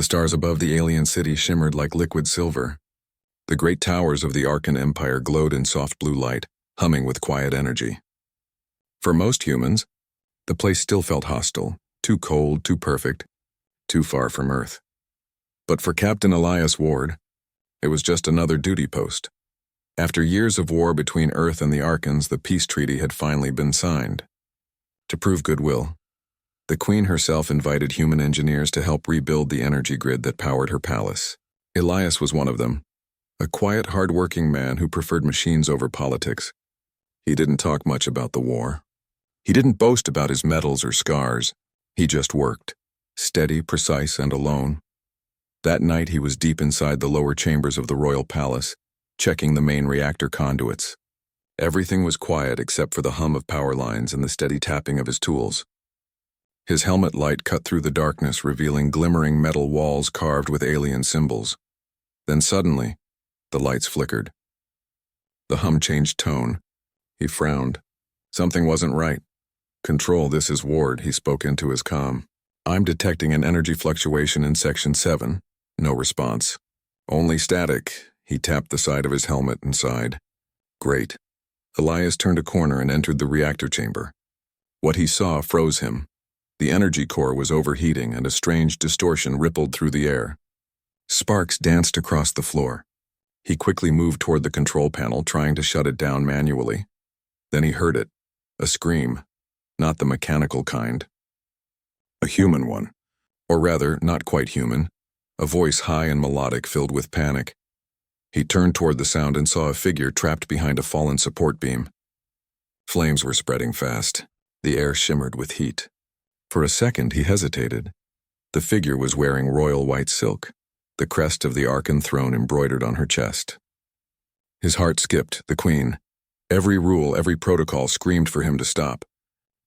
stars above the alien city shimmered like liquid silver. The great towers of the Arkan Empire glowed in soft blue light, humming with quiet energy. For most humans, the place still felt hostile, too cold, too perfect, too far from Earth. But for Captain Elias Ward, it was just another duty post. After years of war between Earth and the Arkans, the peace treaty had finally been signed. To prove goodwill, the Queen herself invited human engineers to help rebuild the energy grid that powered her palace. Elias was one of them, a quiet, hard-working man who preferred machines over politics. He didn't talk much about the war. He didn't boast about his medals or scars. He just worked, steady, precise, and alone. That night he was deep inside the lower chambers of the royal palace, checking the main reactor conduits. Everything was quiet except for the hum of power lines and the steady tapping of his tools. His helmet light cut through the darkness, revealing glimmering metal walls carved with alien symbols. Then suddenly, the lights flickered. The hum changed tone. He frowned. Something wasn't right. "Control, this is Ward," he spoke into his comm. "I'm detecting an energy fluctuation in Section 7. No response. Only static." He tapped the side of his helmet and sighed. Great. Elias turned a corner and entered the reactor chamber. What he saw froze him. The energy core was overheating and a strange distortion rippled through the air. Sparks danced across the floor. He quickly moved toward the control panel, trying to shut it down manually. Then he heard it. A scream. Not the mechanical kind. A human one. Or rather, not quite human. A voice high and melodic, filled with panic. He turned toward the sound and saw a figure trapped behind a fallen support beam. Flames were spreading fast. The air shimmered with heat. For a second, he hesitated. The figure was wearing royal white silk, the crest of the Arkan throne embroidered on her chest. His heart skipped. The Queen. Every rule, every protocol screamed for him to stop.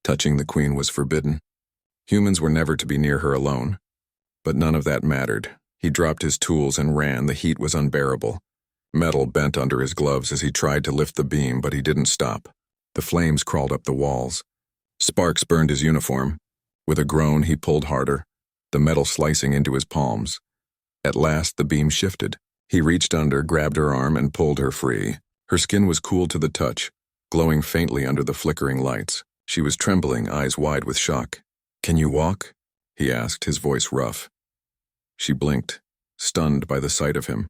Touching the Queen was forbidden. Humans were never to be near her alone. But none of that mattered. He dropped his tools and ran. The heat was unbearable. Metal bent under his gloves as he tried to lift the beam, but he didn't stop. The flames crawled up the walls. Sparks burned his uniform. With a groan, he pulled harder, the metal slicing into his palms. At last, the beam shifted. He reached under, grabbed her arm, and pulled her free. Her skin was cool to the touch, glowing faintly under the flickering lights. She was trembling, eyes wide with shock. "Can you walk?" he asked, his voice rough. She blinked, stunned by the sight of him.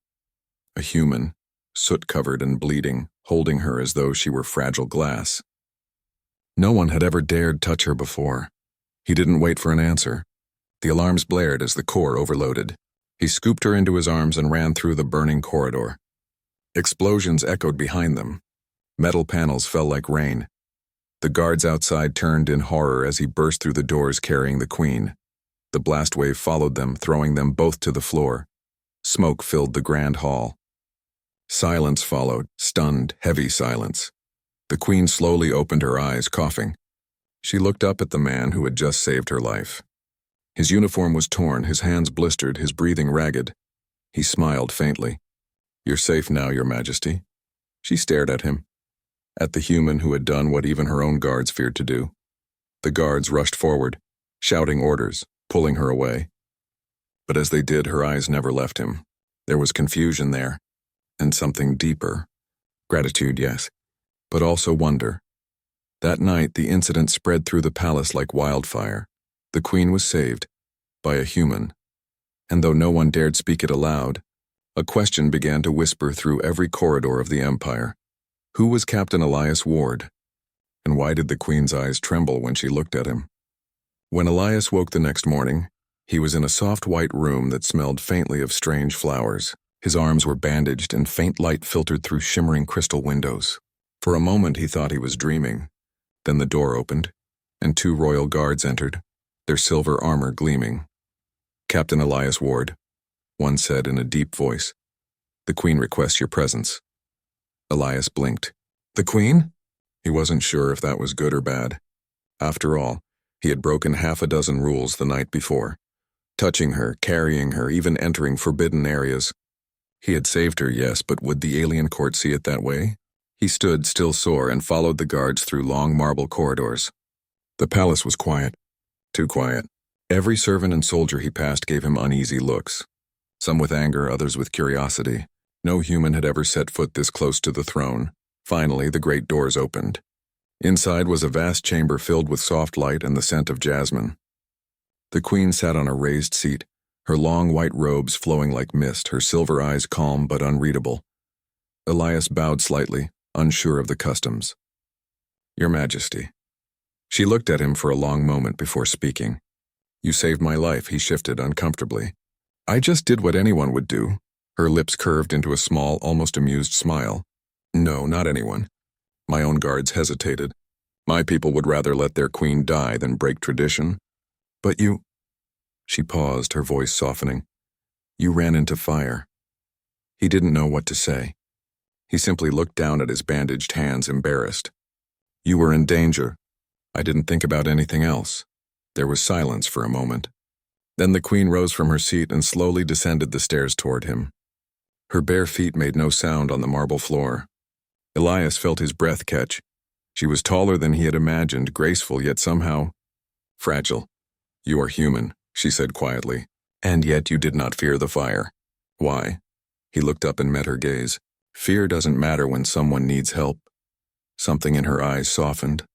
A human, soot-covered and bleeding, holding her as though she were fragile glass. No one had ever dared touch her before. He didn't wait for an answer. The alarms blared as the core overloaded. He scooped her into his arms and ran through the burning corridor. Explosions echoed behind them. Metal panels fell like rain. The guards outside turned in horror as he burst through the doors carrying the Queen. The blast wave followed them, throwing them both to the floor. Smoke filled the grand hall. Silence followed, stunned, heavy silence. The Queen slowly opened her eyes, coughing. She looked up at the man who had just saved her life. His uniform was torn, his hands blistered, his breathing ragged. He smiled faintly. "You're safe now, Your Majesty." She stared at him, at the human who had done what even her own guards feared to do. The guards rushed forward, shouting orders, pulling her away. But as they did, her eyes never left him. There was confusion there, and something deeper. Gratitude, yes, but also wonder. That night, the incident spread through the palace like wildfire. The Queen was saved by a human. And though no one dared speak it aloud, a question began to whisper through every corridor of the Empire. Who was Captain Elias Ward? And why did the Queen's eyes tremble when she looked at him? When Elias woke the next morning, he was in a soft white room that smelled faintly of strange flowers. His arms were bandaged and faint light filtered through shimmering crystal windows. For a moment he thought he was dreaming. Then the door opened, and 2 royal guards entered, their silver armor gleaming. "Captain Elias Ward," one said in a deep voice. "The Queen requests your presence." Elias blinked. The Queen? He wasn't sure if that was good or bad. After all, he had broken half a dozen rules the night before. Touching her, carrying her, even entering forbidden areas. He had saved her, yes, but would the alien court see it that way? He stood, still sore, and followed the guards through long marble corridors. The palace was quiet. Too quiet. Every servant and soldier he passed gave him uneasy looks, some with anger, others with curiosity. No human had ever set foot this close to the throne. Finally, the great doors opened. Inside was a vast chamber filled with soft light and the scent of jasmine. The queen sat on a raised seat, her long white robes flowing like mist, her silver eyes calm but unreadable. Elias bowed slightly, unsure of the customs. "Your Majesty." She looked at him for a long moment before speaking. "You saved my life," he shifted uncomfortably. "I just did what anyone would do." Her lips curved into a small, almost amused smile. "No, not anyone." My own guards hesitated. "My people would rather let their queen die than break tradition. But you—" She paused, her voice softening. "You ran into fire." He didn't know what to say. He simply looked down at his bandaged hands, embarrassed. "You were in danger." "I didn't think about anything else." There was silence for a moment. Then the queen rose from her seat and slowly descended the stairs toward him. Her bare feet made no sound on the marble floor. Elias felt his breath catch. She was taller than he had imagined, graceful yet somehow fragile. "You are human," she said quietly, "and yet you did not fear the fire. Why?" He looked up and met her gaze. "Fear doesn't matter when someone needs help." Something in her eyes softened,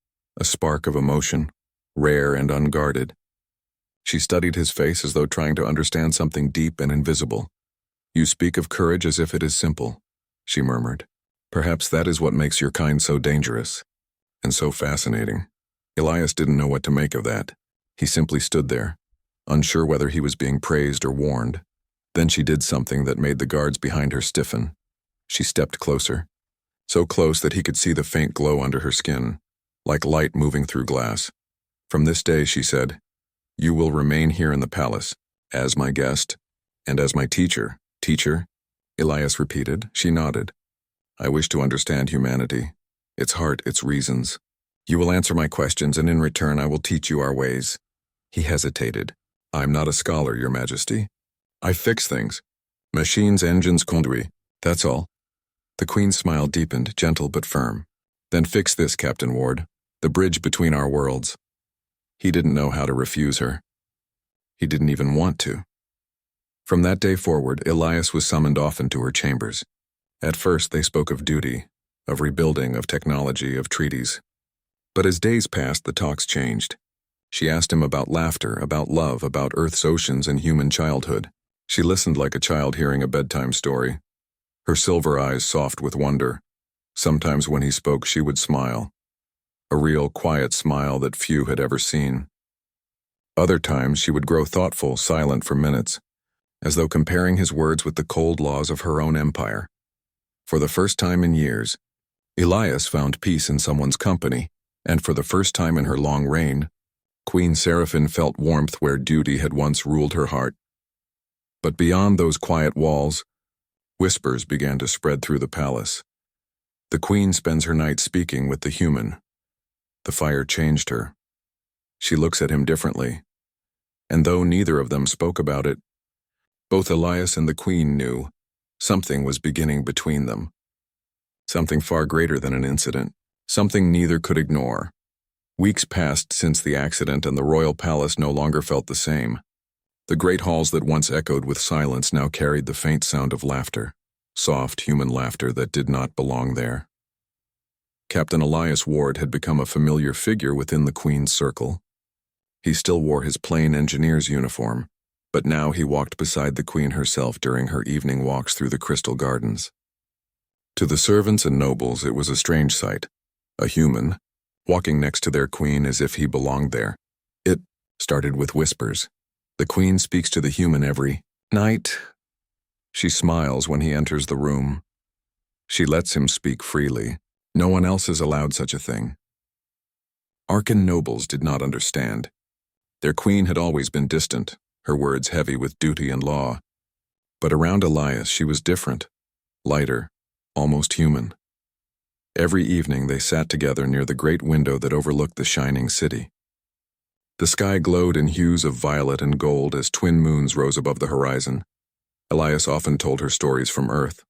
a spark of emotion, rare and unguarded. She studied his face as though trying to understand something deep and invisible. "You speak of courage as if it is simple," she murmured. "Perhaps that is what makes your kind so dangerous and so fascinating." Elias didn't know what to make of that. He simply stood there, unsure whether he was being praised or warned. Then she did something that made the guards behind her stiffen. She stepped closer, so close that he could see the faint glow under her skin, like light moving through glass. "From this day," she said, "you will remain here in the palace, as my guest, and as my teacher." "Teacher?" Elias repeated. She nodded. "I wish to understand humanity, its heart, its reasons. You will answer my questions, and in return I will teach you our ways." He hesitated. "I'm not a scholar, Your Majesty. I fix things. Machines, engines, conduit. That's all." The queen's smile deepened, gentle but firm. "Then fix this, Captain Ward, the bridge between our worlds." He didn't know how to refuse her. He didn't even want to. From that day forward, Elias was summoned often to her chambers. At first they spoke of duty, of rebuilding, of technology, of treaties. But as days passed, the talks changed. She asked him about laughter, about love, about Earth's oceans and human childhood. She listened like a child hearing a bedtime story, her silver eyes soft with wonder. Sometimes when he spoke, she would smile, a real, quiet smile that few had ever seen. Other times she would grow thoughtful, silent for minutes, as though comparing his words with the cold laws of her own empire. For the first time in years, Elias found peace in someone's company, and for the first time in her long reign, Queen Seraphine felt warmth where duty had once ruled her heart. But beyond those quiet walls, whispers began to spread through the palace. The queen spends her night speaking with the human. The fire changed her. She looks at him differently. And though neither of them spoke about it, both Elias and the queen knew something was beginning between them. Something far greater than an incident, something neither could ignore. Weeks passed since the accident, and the royal palace no longer felt the same. The great halls that once echoed with silence now carried the faint sound of laughter, soft human laughter that did not belong there. Captain Elias Ward had become a familiar figure within the Queen's circle. He still wore his plain engineer's uniform, but now he walked beside the Queen herself during her evening walks through the crystal gardens. To the servants and nobles, it was a strange sight, a human, walking next to their Queen as if he belonged there. It started with whispers. The Queen speaks to the human every night. She smiles when he enters the room. She lets him speak freely. No one else is allowed such a thing. Arkan nobles did not understand. Their queen had always been distant, her words heavy with duty and law. But around Elias she was different, lighter, almost human. Every evening they sat together near the great window that overlooked the shining city. The sky glowed in hues of violet and gold as twin moons rose above the horizon. Elias often told her stories from Earth,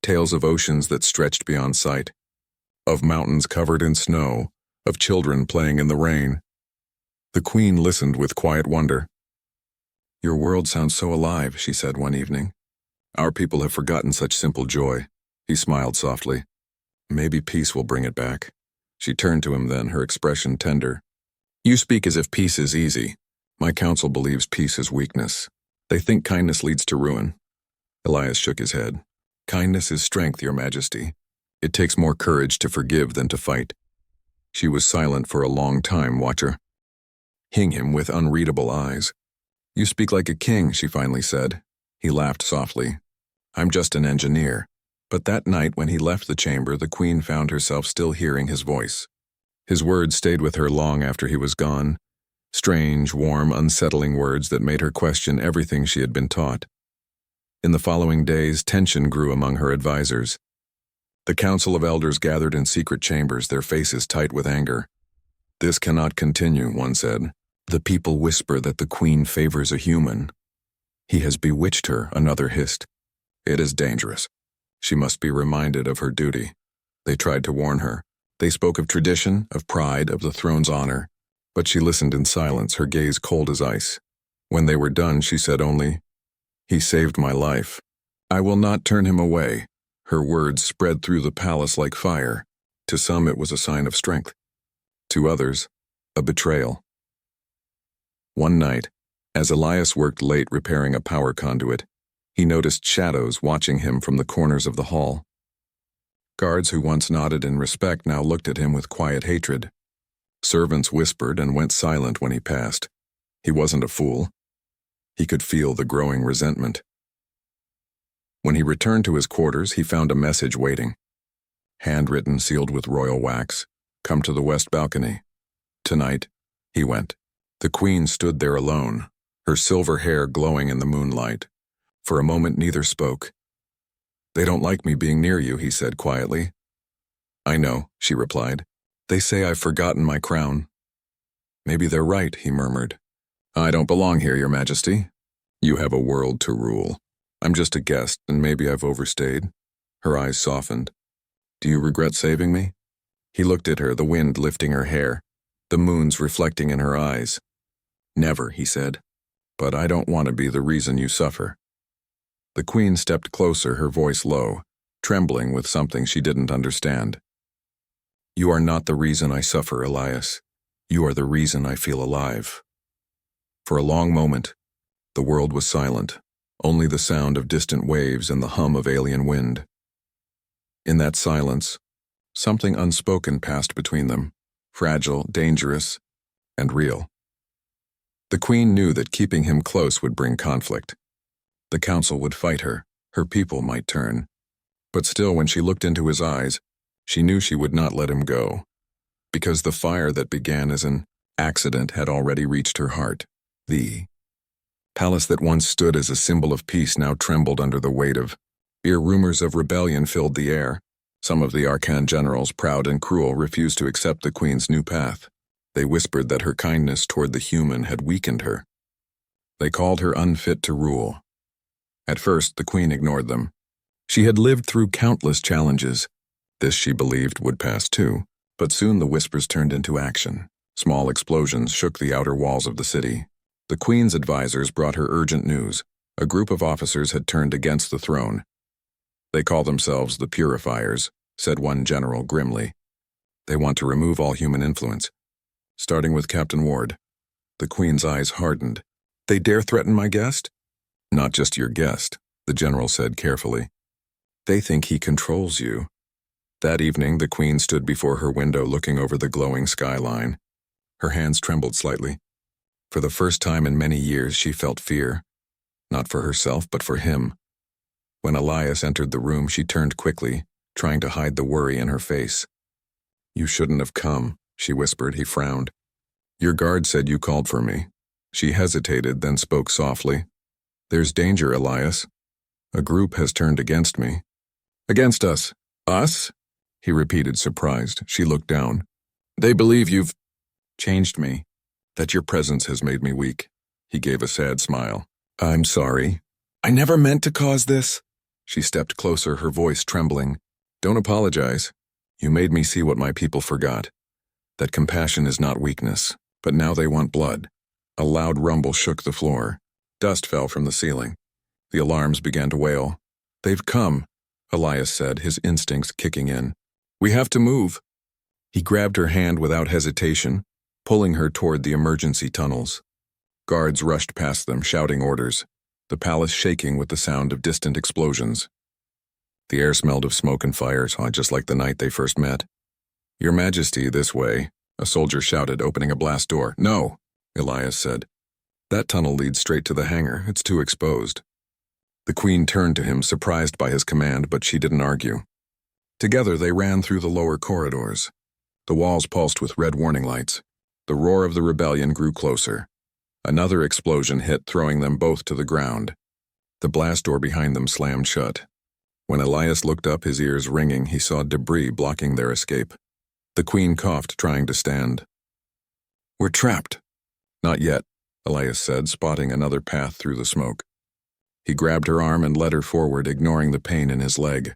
tales of oceans that stretched beyond sight, of mountains covered in snow, of children playing in the rain. The Queen listened with quiet wonder. Your world sounds so alive, she said one evening. Our people have forgotten such simple joy. He smiled softly. Maybe peace will bring it back. She turned to him then, her expression tender. You speak as if peace is easy. My council believes peace is weakness. They think kindness leads to ruin. Elias shook his head. Kindness is strength, Your Majesty. It takes more courage to forgive than to fight. She was silent for a long time, watching him with unreadable eyes. You speak like a king, she finally said. He laughed softly. I'm just an engineer. But that night when he left the chamber, the queen found herself still hearing his voice. His words stayed with her long after he was gone. Strange, warm, unsettling words that made her question everything she had been taught. In the following days, tension grew among her advisors. The council of elders gathered in secret chambers, their faces tight with anger. This cannot continue, one said. The people whisper that the queen favors a human. He has bewitched her, another hissed. It is dangerous. She must be reminded of her duty. They tried to warn her. They spoke of tradition, of pride, of the throne's honor. But she listened in silence, her gaze cold as ice. When they were done, she said only, He saved my life. I will not turn him away. Her words spread through the palace like fire. To some it was a sign of strength. To others, a betrayal. One night, as Elias worked late repairing a power conduit, he noticed shadows watching him from the corners of the hall. Guards who once nodded in respect now looked at him with quiet hatred. Servants whispered and went silent when he passed. He wasn't a fool. He could feel the growing resentment. When he returned to his quarters, he found a message waiting. Handwritten, sealed with royal wax. Come to the west balcony. Tonight, he went. The queen stood there alone, her silver hair glowing in the moonlight. For a moment, neither spoke. They don't like me being near you, he said quietly. I know, she replied. They say I've forgotten my crown. Maybe they're right, he murmured. I don't belong here, Your Majesty. You have a world to rule. I'm just a guest, and maybe I've overstayed. Her eyes softened. Do you regret saving me? He looked at her, the wind lifting her hair, the moons reflecting in her eyes. Never, he said. But I don't want to be the reason you suffer. The queen stepped closer, her voice low, trembling with something she didn't understand. You are not the reason I suffer, Elias. You are the reason I feel alive. For a long moment, the world was silent, only the sound of distant waves and the hum of alien wind. In that silence, something unspoken passed between them, fragile, dangerous, and real. The queen knew that keeping him close would bring conflict. The council would fight her people might turn. But still, when she looked into his eyes, she knew she would not let him go, because the fire that began as an accident had already reached her heart. The palace that once stood as a symbol of peace now trembled under the weight of fear. Rumors of rebellion filled the air. Some of the Archon generals, proud and cruel, refused to accept the queen's new path. They whispered that her kindness toward the human had weakened her. They called her unfit to rule. At first, the queen ignored them. She had lived through countless challenges. This, she believed, would pass too. But soon the whispers turned into action. Small explosions shook the outer walls of the city. The queen's advisors brought her urgent news. A group of officers had turned against the throne. They call themselves the Purifiers, said one general grimly. They want to remove all human influence, starting with Captain Ward. The queen's eyes hardened. They dare threaten my guest? Not just your guest, the general said carefully. They think he controls you. That evening, the queen stood before her window looking over the glowing skyline. Her hands trembled slightly. For the first time in many years, she felt fear. Not for herself, but for him. When Elias entered the room, she turned quickly, trying to hide the worry in her face. You shouldn't have come, she whispered. He frowned. Your guard said you called for me. She hesitated, then spoke softly. There's danger, Elias. A group has turned against me. Against us? Us? He repeated, surprised. She looked down. They believe you've changed me, that your presence has made me weak. He gave a sad smile. I'm sorry. I never meant to cause this. She stepped closer, her voice trembling. Don't apologize. You made me see what my people forgot. That compassion is not weakness, but now they want blood. A loud rumble shook the floor. Dust fell from the ceiling. The alarms began to wail. "They've come," Elias said, his instincts kicking in. "We have to move." He grabbed her hand without hesitation, pulling her toward the emergency tunnels. Guards rushed past them, shouting orders, the palace shaking with the sound of distant explosions. The air smelled of smoke and fires, just like the night they first met. "Your Majesty, this way," a soldier shouted, opening a blast door. "No," Elias said. "That tunnel leads straight to the hangar. It's too exposed." The Queen turned to him, surprised by his command, but she didn't argue. Together they ran through the lower corridors. The walls pulsed with red warning lights. The roar of the rebellion grew closer. Another explosion hit, throwing them both to the ground. The blast door behind them slammed shut. When Elias looked up, his ears ringing, he saw debris blocking their escape. The Queen coughed, trying to stand. "We're trapped." "Not yet," Elias said, spotting another path through the smoke. He grabbed her arm and led her forward, ignoring the pain in his leg.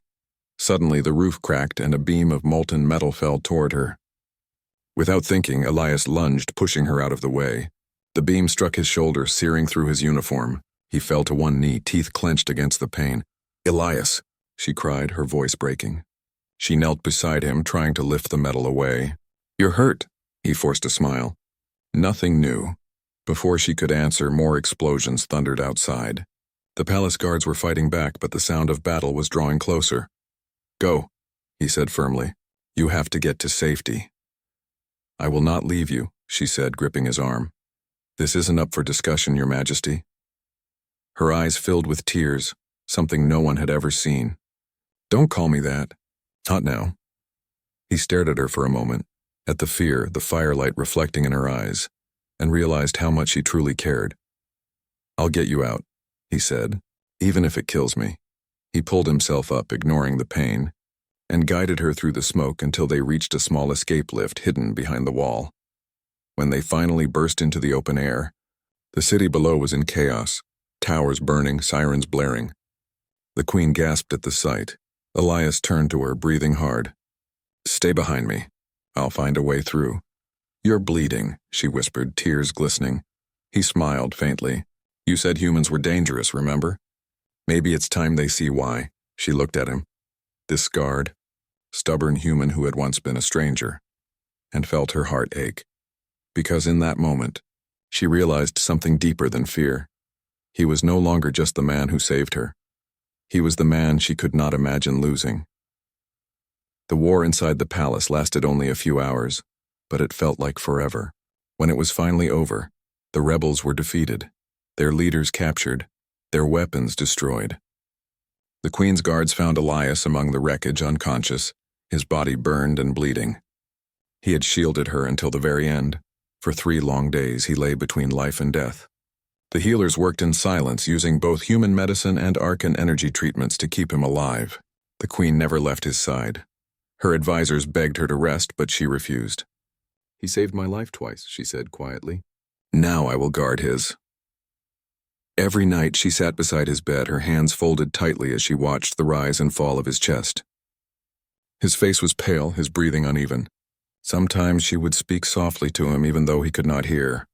Suddenly, the roof cracked and a beam of molten metal fell toward her. Without thinking, Elias lunged, pushing her out of the way. The beam struck his shoulder, searing through his uniform. He fell to one knee, teeth clenched against the pain. "Elias," she cried, her voice breaking. She knelt beside him, trying to lift the metal away. "You're hurt," he forced a smile. Nothing new. Before she could answer, more explosions thundered outside. The palace guards were fighting back, but the sound of battle was drawing closer. "Go," he said firmly. "You have to get to safety." "I will not leave you," she said, gripping his arm. "This isn't up for discussion, Your Majesty." Her eyes filled with tears, something no one had ever seen. "Don't call me that. Not now." He stared at her for a moment, at the fear, the firelight reflecting in her eyes, and realized how much she truly cared. "I'll get you out," he said, "even if it kills me." He pulled himself up, ignoring the pain, and guided her through the smoke until they reached a small escape lift hidden behind the wall. When they finally burst into the open air, the city below was in chaos, towers burning, sirens blaring. The Queen gasped at the sight. Elias turned to her, breathing hard. "Stay behind me. I'll find a way through." "You're bleeding," she whispered, tears glistening. He smiled faintly. "You said humans were dangerous, remember? Maybe it's time they see why." She looked at him. This scarred, stubborn human who had once been a stranger, and felt her heart ache. Because in that moment, she realized something deeper than fear. He was no longer just the man who saved her. He was the man she could not imagine losing. The war inside the palace lasted only a few hours, but it felt like forever. When it was finally over, the rebels were defeated, their leaders captured, their weapons destroyed. The Queen's guards found Elias among the wreckage, unconscious, his body burned and bleeding. He had shielded her until the very end. For 3 long days, he lay between life and death. The healers worked in silence, using both human medicine and arcane energy treatments to keep him alive. The Queen never left his side. Her advisors begged her to rest, but she refused. "He saved my life twice," she said quietly. "Now I will guard his." Every night she sat beside his bed, her hands folded tightly as she watched the rise and fall of his chest. His face was pale, his breathing uneven. Sometimes she would speak softly to him even though he could not hear.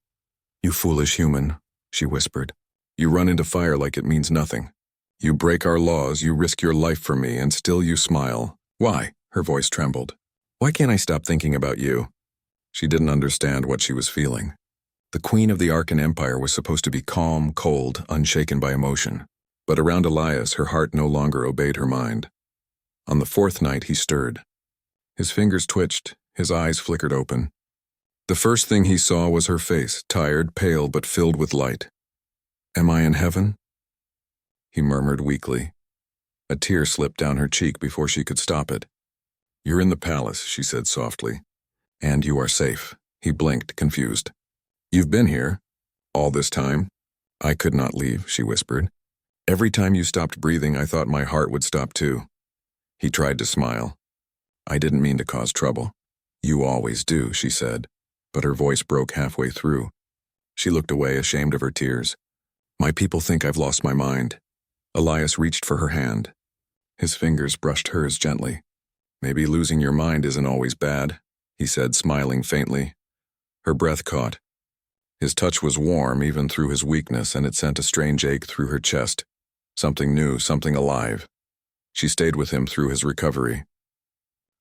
"You foolish human," she whispered. "You run into fire like it means nothing. You break our laws, you risk your life for me, and still you smile. Why?" Her voice trembled. "Why can't I stop thinking about you?" She didn't understand what she was feeling. The Queen of the Arcan Empire was supposed to be calm, cold, unshaken by emotion. But around Elias, her heart no longer obeyed her mind. On the 4th night, he stirred. His fingers twitched, his eyes flickered open. The first thing he saw was her face, tired, pale, but filled with light. "Am I in heaven?" He murmured weakly. A tear slipped down her cheek before she could stop it. "You're in the palace," she said softly. "And you are safe." He blinked, confused. "You've been here all this time?" "I could not leave," she whispered. "Every time you stopped breathing, I thought my heart would stop too." He tried to smile. "I didn't mean to cause trouble." "You always do," she said, but her voice broke halfway through. She looked away, ashamed of her tears. "My people think I've lost my mind." Elias reached for her hand. His fingers brushed hers gently. "Maybe losing your mind isn't always bad," he said, smiling faintly. Her breath caught. His touch was warm even through his weakness, and it sent a strange ache through her chest. Something new, something alive. She stayed with him through his recovery.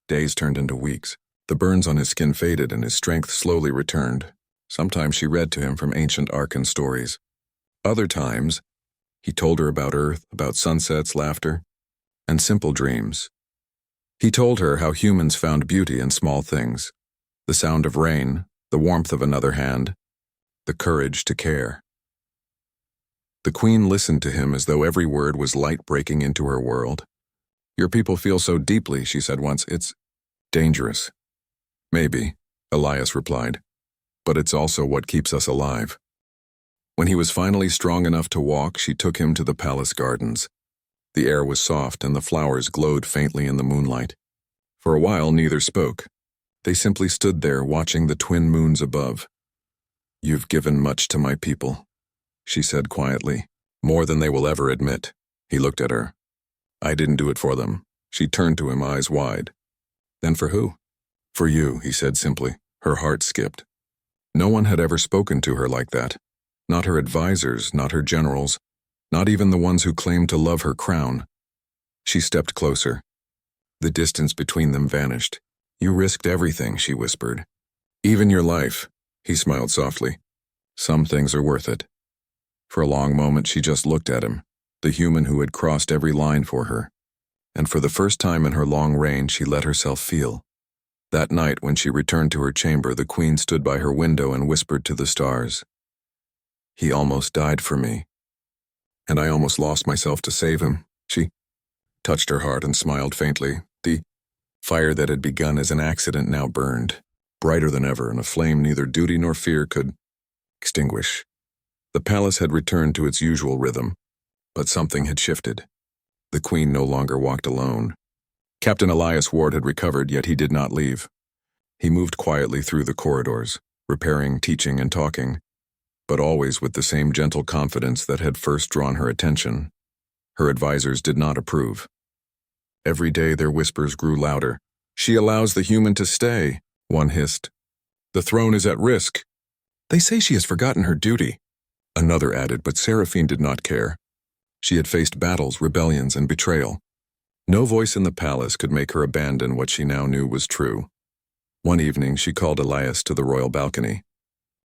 Days turned into weeks. The burns on his skin faded and his strength slowly returned. Sometimes she read to him from ancient Arkan stories. Other times, he told her about Earth, about sunsets, laughter, and simple dreams. He told her how humans found beauty in small things. The sound of rain, the warmth of another hand, the courage to care. The Queen listened to him as though every word was light breaking into her world. "Your people feel so deeply," she said once. "It's dangerous." "Maybe," Elias replied, "but it's also what keeps us alive." When he was finally strong enough to walk, she took him to the palace gardens. The air was soft and the flowers glowed faintly in the moonlight. For a while, neither spoke. They simply stood there watching the twin moons above. "You've given much to my people," she said quietly. "More than they will ever admit." He looked at her. "I didn't do it for them." She turned to him, eyes wide. "Then for who?" "For you," he said simply. Her heart skipped. No one had ever spoken to her like that. Not her advisors, not her generals, not even the ones who claimed to love her crown. She stepped closer. The distance between them vanished. "You risked everything," she whispered. "Even your life." He smiled softly. "Some things are worth it." For a long moment she just looked at him, the human who had crossed every line for her. And for the first time in her long reign she let herself feel. That night when she returned to her chamber, the Queen stood by her window and whispered to the stars. "He almost died for me. And I almost lost myself to save him." She touched her heart and smiled faintly. The fire that had begun as an accident now burned, brighter than ever, in a flame neither duty nor fear could extinguish. The palace had returned to its usual rhythm, but something had shifted. The Queen no longer walked alone. Captain Elias Ward had recovered, yet he did not leave. He moved quietly through the corridors, repairing, teaching, and talking, but always with the same gentle confidence that had first drawn her attention. Her advisors did not approve. Every day their whispers grew louder. "She allows the human to stay," one hissed. "The throne is at risk." "They say she has forgotten her duty," another added, but Seraphine did not care. She had faced battles, rebellions, and betrayal. No voice in the palace could make her abandon what she now knew was true. One evening she called Elias to the royal balcony.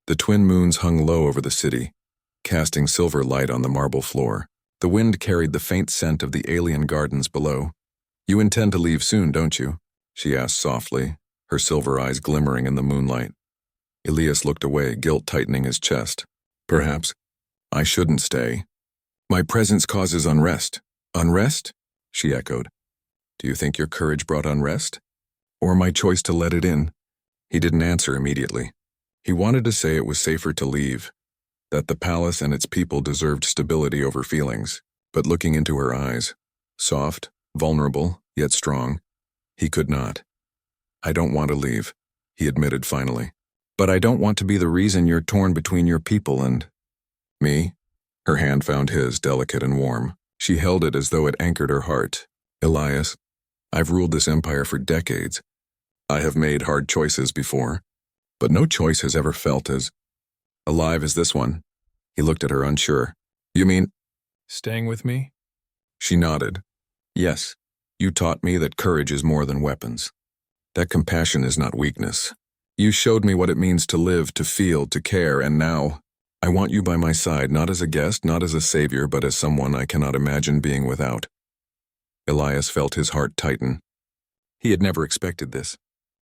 The twin moons hung low over the city, casting silver light on the marble floor. The wind carried the faint scent of the alien gardens below. "You intend to leave soon, don't you?" she asked softly, her silver eyes glimmering in the moonlight. Elias looked away, guilt tightening his chest. "Perhaps. I shouldn't stay. My presence causes unrest." "Unrest?" she echoed. "Do you think your courage brought unrest? Or my choice to let it in?" He didn't answer immediately. He wanted to say it was safer to leave, that the palace and its people deserved stability over feelings, but looking into her eyes, soft, vulnerable, yet strong, he could not. "I don't want to leave," he admitted finally. "But I don't want to be the reason you're torn between your people and me." Her hand found his, delicate and warm. She held it as though it anchored her heart. "Elias, I've ruled this empire for decades. I have made hard choices before, but no choice has ever felt as alive as this one." He looked at her, unsure. "You mean staying with me?" She nodded. "Yes, you taught me that courage is more than weapons. That compassion is not weakness. You showed me what it means to live, to feel, to care, and now I want you by my side, not as a guest, not as a savior, but as someone I cannot imagine being without." Elias felt his heart tighten. He had never expected this.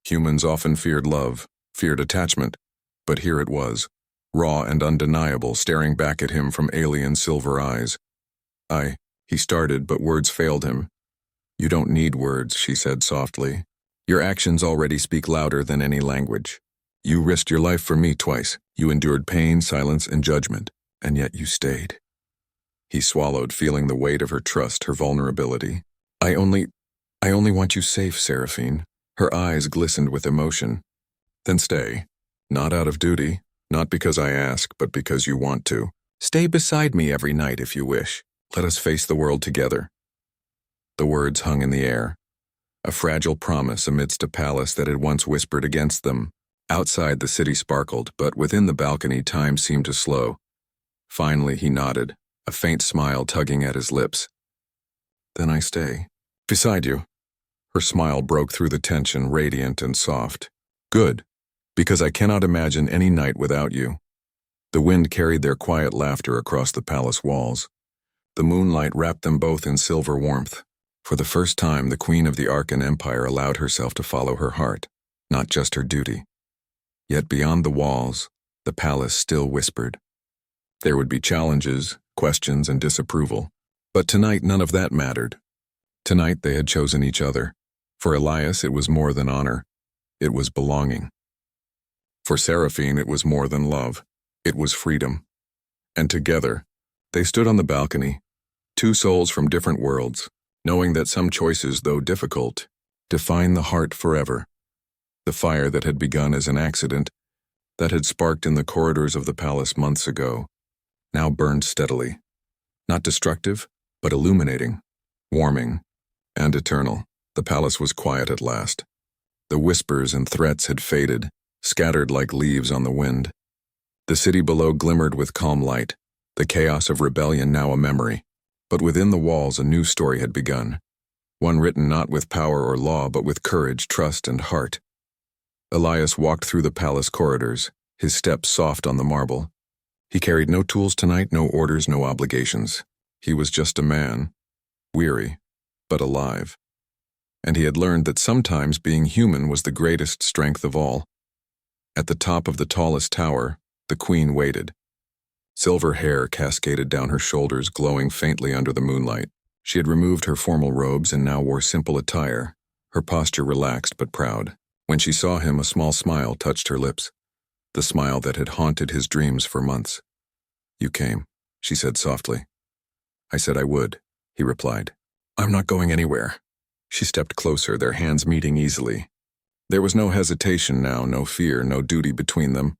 Humans often feared love, feared attachment, but here it was, raw and undeniable, staring back at him from alien silver eyes. He started, but words failed him. "You don't need words," she said softly. "Your actions already speak louder than any language. You risked your life for me twice. You endured pain, silence, and judgment, and yet you stayed." He swallowed, feeling the weight of her trust, her vulnerability. I only want you safe, Seraphine." Her eyes glistened with emotion. "Then stay. Not out of duty, not because I ask, but because you want to. Stay beside me every night if you wish. Let us face the world together." The words hung in the air, a fragile promise amidst a palace that had once whispered against them. Outside, the city sparkled, but within the balcony, time seemed to slow. Finally, he nodded, a faint smile tugging at his lips. Then I stay. Beside you. Her smile broke through the tension, radiant and soft. Good, because I cannot imagine any night without you. The wind carried their quiet laughter across the palace walls. The moonlight wrapped them both in silver warmth. For the first time, the Queen of the Arkan Empire allowed herself to follow her heart, not just her duty. Yet beyond the walls, the palace still whispered. There would be challenges, questions, and disapproval. But tonight, none of that mattered. Tonight, they had chosen each other. For Elias, it was more than honor. It was belonging. For Seraphine, it was more than love. It was freedom. And together, they stood on the balcony, two souls from different worlds, knowing that some choices, though difficult, define the heart forever. The fire that had begun as an accident, that had sparked in the corridors of the palace months ago, now burned steadily. Not destructive, but illuminating, warming, and eternal. The palace was quiet at last. The whispers and threats had faded, scattered like leaves on the wind. The city below glimmered with calm light, the chaos of rebellion now a memory. But within the walls a new story had begun, one written not with power or law but with courage, trust, and heart. Elias walked through the palace corridors, his steps soft on the marble. He carried no tools tonight, no orders, no obligations. He was just a man, weary, but alive. And he had learned that sometimes being human was the greatest strength of all. At the top of the tallest tower, the queen waited. Silver hair cascaded down her shoulders, glowing faintly under the moonlight. She had removed her formal robes and now wore simple attire, her posture relaxed but proud. When she saw him, a small smile touched her lips, the smile that had haunted his dreams for months. You came, she said softly. I said I would, he replied. I'm not going anywhere. She stepped closer, their hands meeting easily. There was no hesitation now, no fear, no duty between them,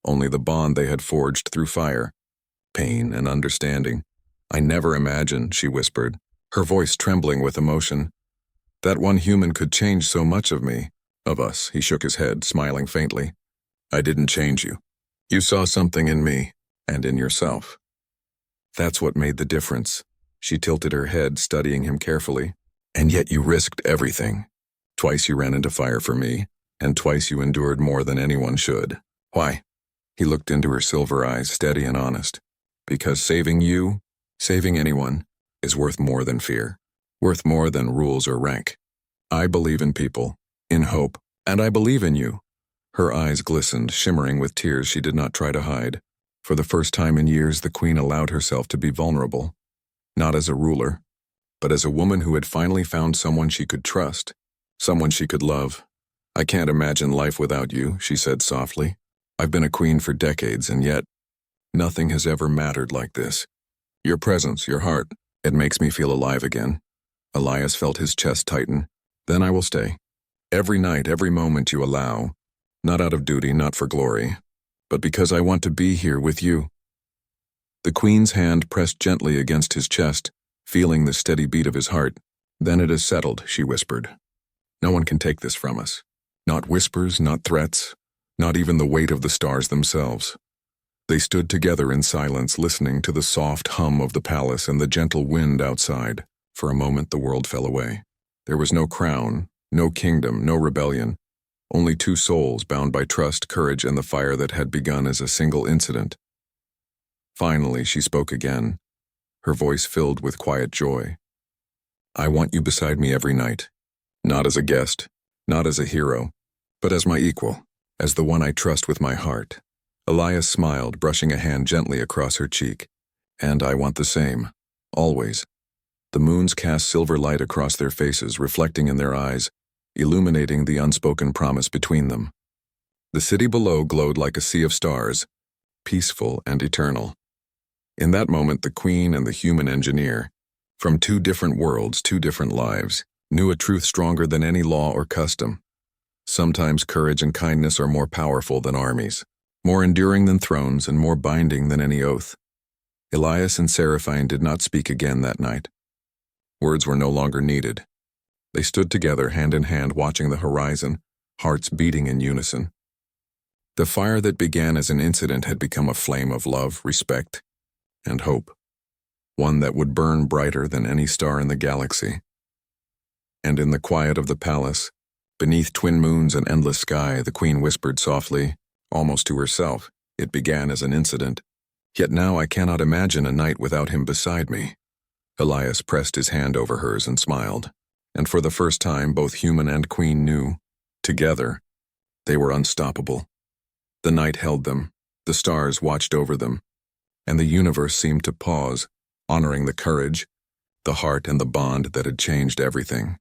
only the bond they had forged through fire, pain and understanding. I never imagined, she whispered, her voice trembling with emotion, that one human could change so much of me, of us. He shook his head, smiling faintly. I didn't change you. You saw something in me, and in yourself. That's what made the difference. She tilted her head, studying him carefully. And yet you risked everything. Twice you ran into fire for me, and twice you endured more than anyone should. Why? He looked into her silver eyes, steady and honest. Because saving you, saving anyone, is worth more than fear, worth more than rules or rank. I believe in people, in hope, and I believe in you. Her eyes glistened, shimmering with tears she did not try to hide. For the first time in years, the queen allowed herself to be vulnerable, not as a ruler, but as a woman who had finally found someone she could trust, someone she could love. I can't imagine life without you, she said softly. I've been a queen for decades, and yet nothing has ever mattered like this. Your presence, your heart, it makes me feel alive again. Elias felt his chest tighten. Then I will stay. Every night, every moment you allow, not out of duty, not for glory, but because I want to be here with you. The queen's hand pressed gently against his chest, feeling the steady beat of his heart. Then it is settled, she whispered. No one can take this from us. Not whispers, not threats, not even the weight of the stars themselves. They stood together in silence, listening to the soft hum of the palace and the gentle wind outside. For a moment the world fell away. There was no crown, no kingdom, no rebellion. Only two souls bound by trust, courage, and the fire that had begun as a single incident. Finally, she spoke again, her voice filled with quiet joy. I want you beside me every night. Not as a guest, not as a hero, but as my equal, as the one I trust with my heart. Elias smiled, brushing a hand gently across her cheek. And I want the same, always. The moons cast silver light across their faces, reflecting in their eyes, illuminating the unspoken promise between them. The city below glowed like a sea of stars, peaceful and eternal. In that moment, the queen and the human engineer, from two different worlds, two different lives, knew a truth stronger than any law or custom. Sometimes courage and kindness are more powerful than armies, more enduring than thrones, and more binding than any oath. Elias and Seraphine did not speak again that night. Words were no longer needed. They stood together, hand in hand, watching the horizon, hearts beating in unison. The fire that began as an incident had become a flame of love, respect, and hope, one that would burn brighter than any star in the galaxy. And in the quiet of the palace, beneath twin moons and endless sky, the queen whispered softly, almost to herself, "It began as an incident, yet now I cannot imagine a night without him beside me." Elias pressed his hand over hers and smiled, and for the first time both human and queen knew, together, they were unstoppable. The night held them, the stars watched over them, and the universe seemed to pause, honoring the courage, the heart, and the bond that had changed everything.